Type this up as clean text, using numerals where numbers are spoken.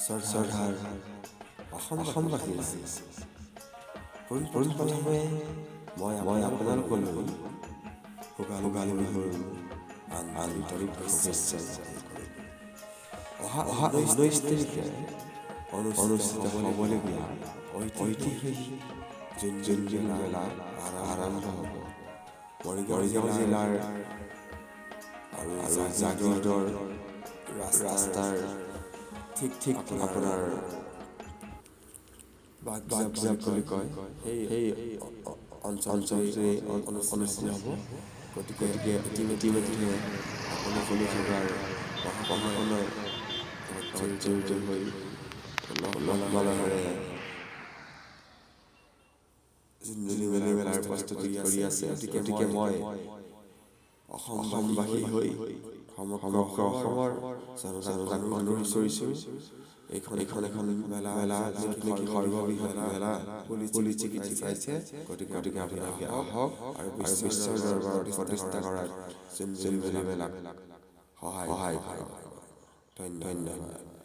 শ্ৰদ্ধাৰ অসমবাসী পোনপ্ৰথমে মই আপোনালোকলৈ ভোগালী বিহুৰ আন্তৰিক শুভেচ্ছা অহা 19 তাৰিখে অনুষ্ঠিত হ'বলগীয়া ঐতিহাসিক জোনবিল মেলা আৰম্ভ হ'ব। মৰিগাঁও জিলাৰ আৰু জাগিৰোডৰ ৰাস্তাৰ ঠিক আপোনাৰ বাগজাপ বুলি কয় সেই অঞ্চলটোৱে অনুষ্ঠিত হ'ব। গতিকে ইতিমধ্যে সকলো যোগাৰ প্ৰশাসনে জড়িত হৈ উলহ-মালহেৰে জোনবিল মেলাৰ প্ৰস্তুতি কৰি আছে। গতিকে মই অসমবাসী হৈ সমগ্ৰ অসমৰ জনতাক অনুৰোধ কৰিছোঁ, এইখন এখন মেলা যিটো নেকি সৰ্ববৃহৎ মেলা বুলি স্বীকৃতি পাইছে। গতিকে আপোনালোকে আহক আৰু বিশ্বৰ দৰবাৰত প্ৰতিষ্ঠা কৰাত জোনবিল মেলাক সহায় কৰক। ধন্যবাদ।